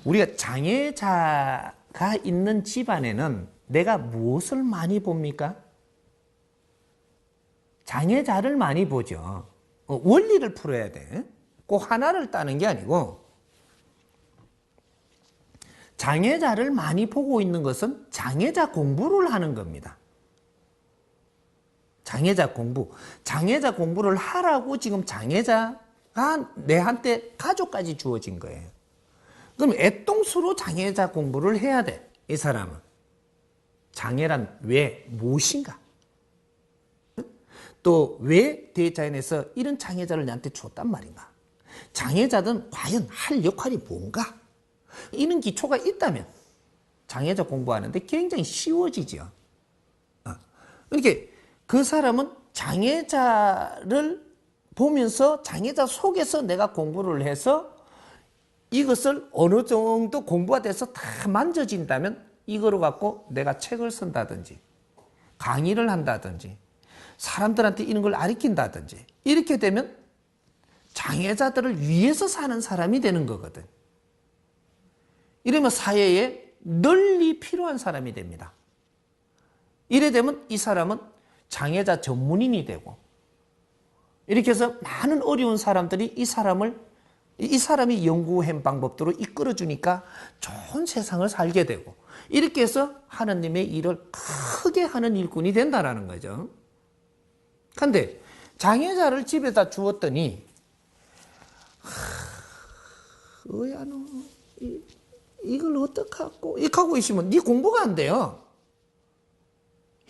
우리가 장애자가 있는 집안에는 내가 무엇을 많이 봅니까? 장애자를 많이 보죠. 원리를 풀어야 돼. 꼭 하나를 따는 게 아니고, 장애자를 많이 보고 있는 것은 장애자 공부를 하는 겁니다. 장애자 공부. 장애자 공부를 하라고 지금 장애자가 내한테 가족까지 주어진 거예요. 그럼 애똥수로 장애자 공부를 해야 돼. 이 사람은. 장애란 왜? 무엇인가? 또 왜 대자연에서 이런 장애자를 나한테 줬단 말인가? 장애자든 과연 할 역할이 뭔가? 이런 기초가 있다면 장애자 공부하는데 굉장히 쉬워지죠. 이렇게 그 사람은 장애자를 보면서 장애자 속에서 내가 공부를 해서 이것을 어느 정도 공부가 돼서 다 만져진다면 이거로 갖고 내가 책을 쓴다든지 강의를 한다든지 사람들한테 이런 걸 가르친다든지 이렇게 되면 장애자들을 위해서 사는 사람이 되는 거거든. 이러면 사회에 널리 필요한 사람이 됩니다. 이래 되면 이 사람은 장애자 전문인이 되고 이렇게 해서 많은 어려운 사람들이 이 사람이 연구한 방법대로 이끌어주니까 좋은 세상을 살게 되고 이렇게 해서 하느님의 일을 크게 하는 일꾼이 된다는 거죠. 그런데 장애자를 집에다 주었더니 야 너 이걸 어떡하고 이렇게 하고 있으면 네 공부가 안 돼요.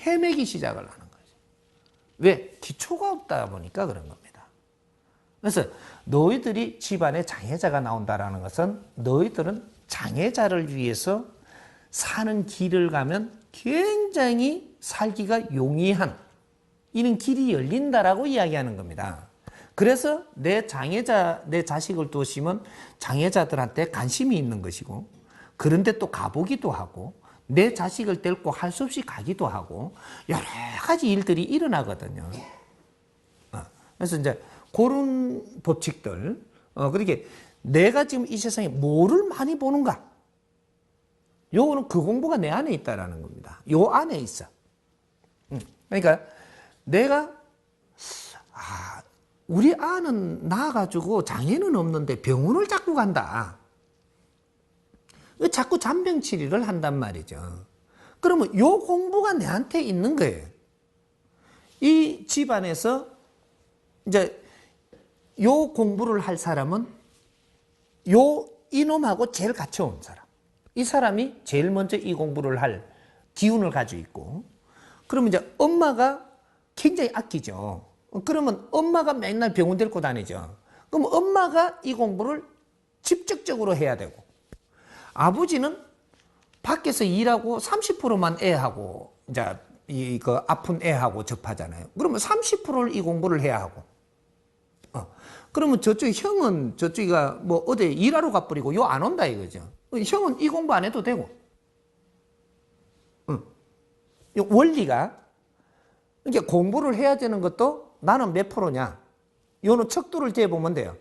헤매기 시작을 하는 거죠. 왜? 기초가 없다 보니까 그런 겁니다. 그래서 너희들이 집안에 장애자가 나온다는 것은 너희들은 장애자를 위해서 사는 길을 가면 굉장히 살기가 용이한 이런 길이 열린다라고 이야기하는 겁니다. 그래서 내 자식을 두시면 장애자들한테 관심이 있는 것이고 그런데 또 가보기도 하고 내 자식을 데리고 할 수 없이 가기도 하고 여러 가지 일들이 일어나거든요. 그래서 이제 그런 법칙들, 그렇게 내가 지금 이 세상에 뭐를 많이 보는가? 요거는 그 공부가 내 안에 있다라는 겁니다. 요 안에 있어. 그러니까 내가 우리 아는 나가지고 장애는 없는데 병원을 자꾸 간다. 자꾸 잔병치리를 한단 말이죠. 그러면 요 공부가 내한테 있는 거예요. 이 집안에서 이제 요 공부를 할 사람은 요 이놈하고 제일 같이 온 사람. 이 사람이 제일 먼저 이 공부를 할 기운을 가지고 있고 그러면 이제 엄마가 굉장히 아끼죠. 그러면 엄마가 맨날 병원 데리고 다니죠. 그럼 엄마가 이 공부를 직접적으로 해야 되고 아버지는 밖에서 일하고 30%만 애하고 이제 그 아픈 애하고 접하잖아요. 그러면 30%를 이 공부를 해야 하고 그러면 저쪽 형은 저쪽이가 뭐 어디 일하러 가버리고 요 안 온다 이거죠. 형은 이 공부 안 해도 되고 원리가 그러니까 공부를 해야 되는 것도 나는 몇 프로냐? 요는 척도를 재보면 돼요.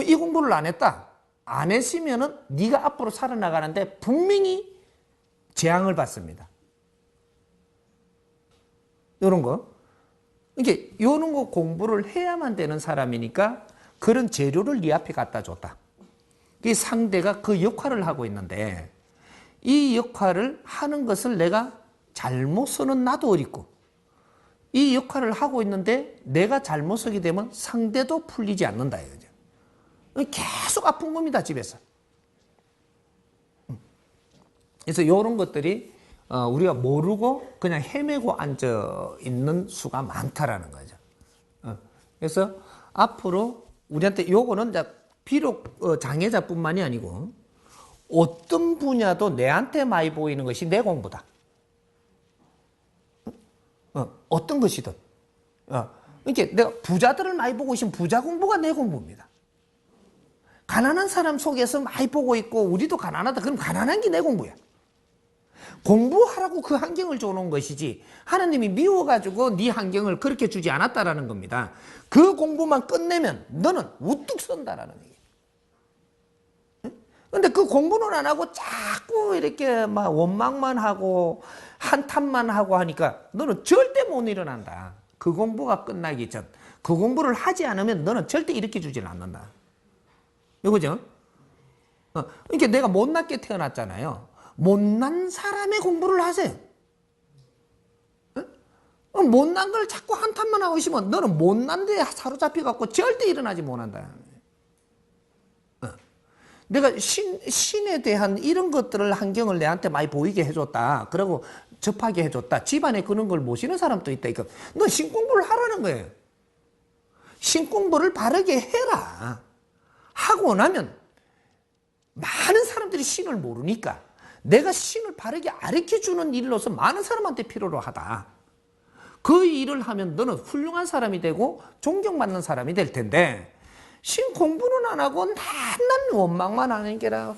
이 공부를 안 했다. 안 했으면은 네가 앞으로 살아나가는데 분명히 재앙을 받습니다. 요런 거. 이게 요런 거 공부를 해야만 되는 사람이니까 그런 재료를 네 앞에 갖다 줬다. 이 상대가 그 역할을 하고 있는데 이 역할을 하는 것을 내가 잘못서는 나도 어렵고 이 역할을 하고 있는데 내가 잘못 서게 되면 상대도 풀리지 않는다 이거죠. 계속 아픈 겁니다 집에서. 그래서 이런 것들이 우리가 모르고 그냥 헤매고 앉아 있는 수가 많다라는 거죠. 그래서 앞으로 우리한테 요거는 비록 장애자뿐만이 아니고 어떤 분야도 내한테 많이 보이는 것이 내 공부다. 어떤 것이든. 그러니까 내가 부자들을 많이 보고 있으면 부자 공부가 내 공부입니다. 가난한 사람 속에서 많이 보고 있고 우리도 가난하다. 그럼 가난한 게 내 공부야. 공부하라고 그 환경을 줘놓은 것이지 하나님이 미워가지고 네 환경을 그렇게 주지 않았다라는 겁니다. 그 공부만 끝내면 너는 우뚝 선다라는 얘기예요. 근데 그 공부는 안 하고 자꾸 이렇게 막 원망만 하고 한탄만 하고 하니까 너는 절대 못 일어난다. 그 공부가 끝나기 전. 그 공부를 하지 않으면 너는 절대 일으켜 주질 않는다. 이거죠? 그러니까 내가 못났게 태어났잖아요. 못난 사람의 공부를 하세요. 못난 걸 자꾸 한탄만 하고 있으면 너는 못난 데에 사로잡혀갖고 절대 일어나지 못한다. 내가 신에 대한 이런 것들을 환경을 내한테 많이 보이게 해줬다. 그리고 접하게 해줬다. 집안에 그런 걸 모시는 사람도 있다. 그러니까 너 신공부를 하라는 거예요. 신공부를 바르게 해라. 하고 나면 많은 사람들이 신을 모르니까 내가 신을 바르게 가르쳐주는 일로서 많은 사람한테 필요로 하다. 그 일을 하면 너는 훌륭한 사람이 되고 존경받는 사람이 될 텐데 신 공부는 안 하고 맨날 원망만 하는 게라.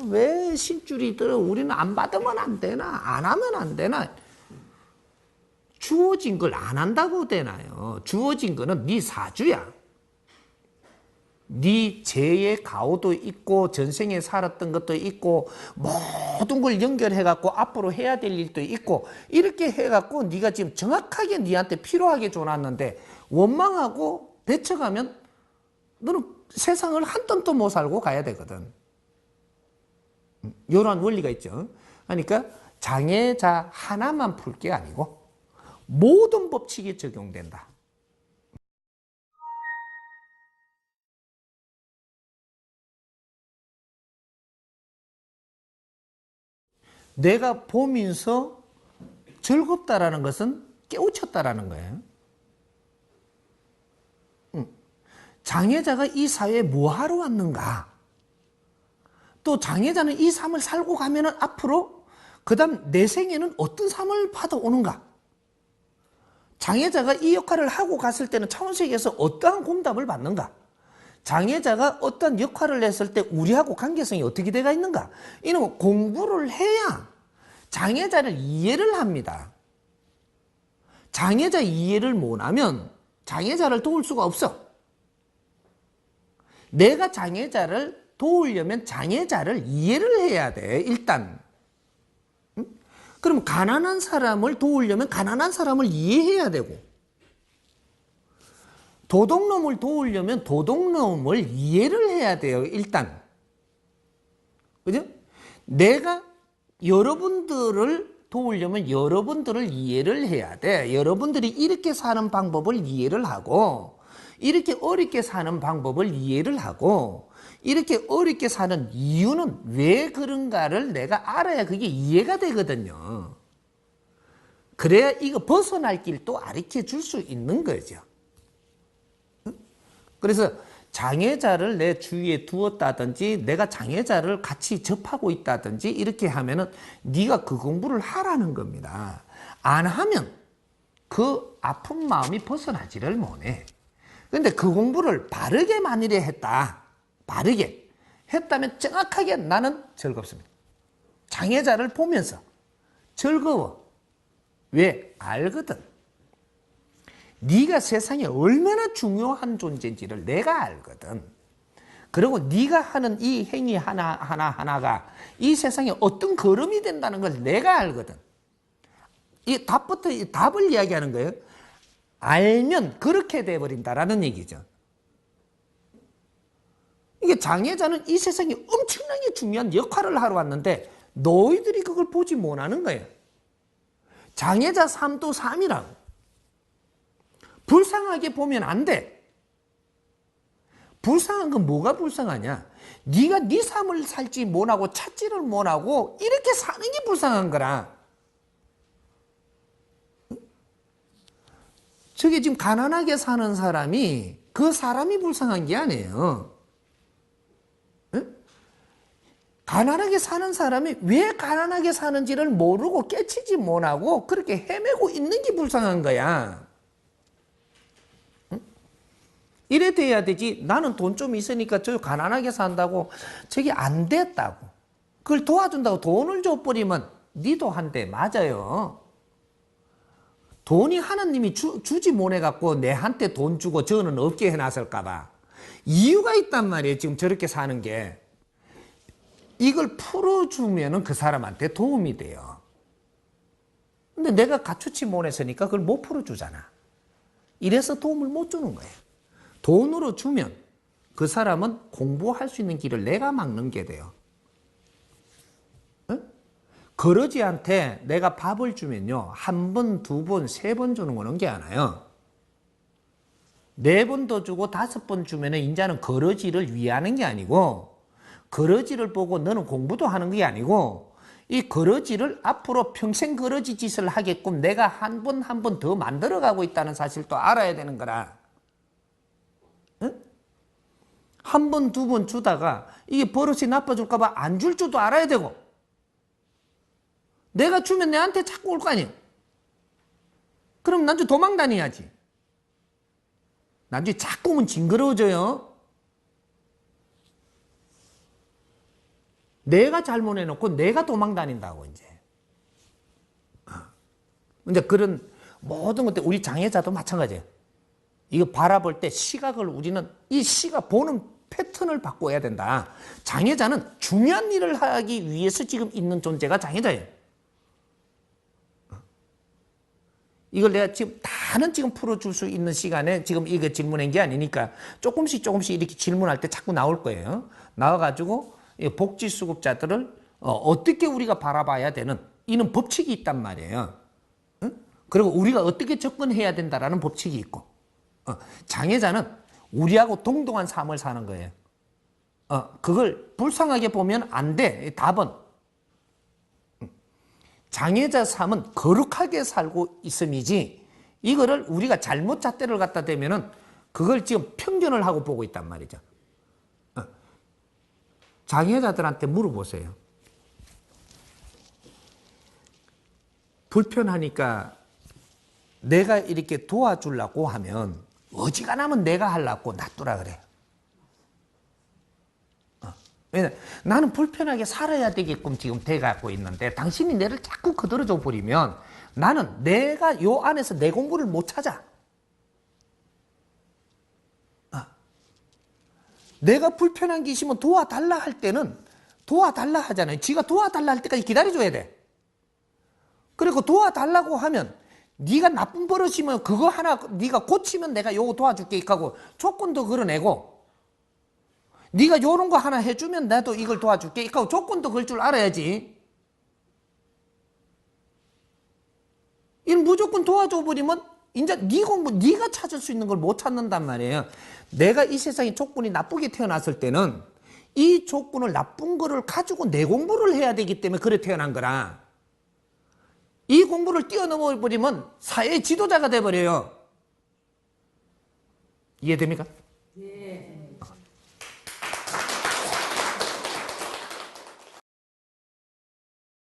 왜 신줄이들은 우리는 안 받으면 안 되나? 안 하면 안 되나? 주어진 걸 안 한다고 되나요? 주어진 거는 네 사주야. 네 재의 가오도 있고 전생에 살았던 것도 있고 모든 걸 연결해갖고 앞으로 해야 될 일도 있고 이렇게 해갖고 네가 지금 정확하게 네한테 필요하게 줘놨는데 원망하고 배척하면 너는 세상을 한 뼘도 못 살고 가야 되거든. 이런 원리가 있죠. 그러니까 장애자 하나만 풀 게 아니고 모든 법칙이 적용된다. 내가 보면서 즐겁다라는 것은 깨우쳤다라는 거예요. 장애자가 이 사회에 뭐하러 왔는가? 또 장애자는 이 삶을 살고 가면은 앞으로 그 다음 내 생에는 어떤 삶을 받아오는가? 장애자가 이 역할을 하고 갔을 때는 차원세계에서 어떠한 공답을 받는가? 장애자가 어떤 역할을 했을 때 우리하고 관계성이 어떻게 돼가 있는가? 이런 공부를 해야 장애자를 이해를 합니다. 장애자 이해를 못하면 장애자를 도울 수가 없어. 내가 장애자를 도우려면 장애자를 이해를 해야 돼, 일단. 그럼 가난한 사람을 도우려면 가난한 사람을 이해해야 되고, 도둑놈을 도우려면 도둑놈을 이해를 해야 돼요, 일단. 그죠? 내가 여러분들을 도우려면 여러분들을 이해를 해야 돼. 여러분들이 이렇게 사는 방법을 이해를 하고, 이렇게 어렵게 사는 방법을 이해를 하고, 이렇게 어렵게 사는 이유는 왜 그런가를 내가 알아야 그게 이해가 되거든요. 그래야 이거 벗어날 길도 가르쳐 줄 수 있는 거죠. 그래서 장애자를 내 주위에 두었다든지 내가 장애자를 같이 접하고 있다든지 이렇게 하면은 네가 그 공부를 하라는 겁니다. 안 하면 그 아픈 마음이 벗어나지를 못해. 근데 그 공부를 바르게 만일에 했다. 바르게 했다면 정확하게 나는 즐겁습니다. 장애자를 보면서 즐거워. 왜? 알거든. 네가 세상에 얼마나 중요한 존재인지를 내가 알거든. 그리고 네가 하는 이 행위 하나하나가 이 세상에 어떤 걸음이 된다는 걸 내가 알거든. 이 답을 이야기하는 거예요. 알면 그렇게 돼버린다라는 얘기죠. 이게 장애자는 이 세상에 엄청나게 중요한 역할을 하러 왔는데 너희들이 그걸 보지 못하는 거예요. 장애자 삶도 삶이라고. 불쌍하게 보면 안 돼. 불쌍한 건 뭐가 불쌍하냐? 네가 네 삶을 살지 못하고 찾지를 못하고 이렇게 사는 게 불쌍한 거라. 저게 지금 가난하게 사는 사람이 그 사람이 불쌍한 게 아니에요. 가난하게 사는 사람이 왜 가난하게 사는지를 모르고 깨치지 못하고 그렇게 헤매고 있는 게 불쌍한 거야. 이래 돼야 되지. 나는 돈 좀 있으니까 저 가난하게 산다고 저게 안 됐다고. 그걸 도와준다고 돈을 줘버리면 니도 한대 맞아요. 돈이 하나님이 주지 못해갖고 내한테 돈 주고 저는 없게 해놨을까 봐. 이유가 있단 말이에요. 지금 저렇게 사는 게. 이걸 풀어주면은 그 사람한테 도움이 돼요. 근데 내가 갖추지 못했으니까 그걸 못 풀어주잖아. 이래서 도움을 못 주는 거예요. 돈으로 주면 그 사람은 공부할 수 있는 길을 내가 막는 게 돼요. 응? 거러지한테 내가 밥을 주면요, 한 번, 두 번, 세 번 주는 거는 게 아니에요. 네 번도 주고 다섯 번 주면은 인자는 거러지를 위하는 게 아니고, 거러지를 보고 너는 공부도 하는 게 아니고, 이 거러지를 앞으로 평생 거러지 짓을 하게끔 내가 한 번 한 번 더 만들어가고 있다는 사실도 알아야 되는 거라. 응? 한 번, 두 번 주다가 이게 버릇이 나빠질까 봐 안 줄 줄도 알아야 되고, 내가 주면 내한테 자꾸 올 거 아니에요. 그럼 나중에 도망 다녀야지. 나중에 자꾸 오면 징그러워져요. 내가 잘못해놓고 내가 도망 다닌다고, 이제. 이제 그런 모든 것들, 우리 장애자도 마찬가지예요. 이거 바라볼 때 시각을 우리는 이 시각 보는 패턴을 바꿔야 된다. 장애자는 중요한 일을 하기 위해서 지금 있는 존재가 장애자예요. 이걸 내가 지금 다는 지금 풀어줄 수 있는 시간에 지금 이거 질문한 게 아니니까 조금씩 이렇게 질문할 때 자꾸 나올 거예요. 나와가지고 복지수급자들을 어떻게 우리가 바라봐야 되는 이런 법칙이 있단 말이에요. 응? 그리고 우리가 어떻게 접근해야 된다라는 법칙이 있고, 장애자는 우리하고 동등한 삶을 사는 거예요. 그걸 불쌍하게 보면 안 돼. 답은 장애자 삶은 거룩하게 살고 있음이지, 이거를 우리가 잘못 잣대를 갖다 대면은 그걸 지금 편견을 하고 보고 있단 말이죠. 장애자들한테 물어보세요. 불편하니까 내가 이렇게 도와주려고 하면 어지간하면 내가 하려고 놔두라 그래요. 왜냐면 나는 불편하게 살아야 되게끔 지금 돼가고 있는데 당신이 내를 자꾸 거들어줘 버리면 나는 내가 요 안에서 내 공부를 못 찾아. 내가 불편한 게 있으면 도와달라 할 때는 도와달라 하잖아요. 지가 도와달라 할 때까지 기다려줘야 돼. 그리고 도와달라고 하면 네가 나쁜 버릇이면 그거 하나 네가 고치면 내가 요거 도와줄게 하고 조건도 걸어내고, 네가 요런 거 하나 해주면 나도 이걸 도와줄게 하고 조건도 걸 줄 알아야지. 이걸 무조건 도와줘 버리면 이제 네 공부 네가 찾을 수 있는 걸 못 찾는단 말이에요. 내가 이 세상에 조건이 나쁘게 태어났을 때는 이 조건을 나쁜 거를 가지고 내 공부를 해야 되기 때문에 그래 태어난 거라. 이 공부를 뛰어넘어 버리면 사회 지도자가 돼버려요. 이해됩니까? 예.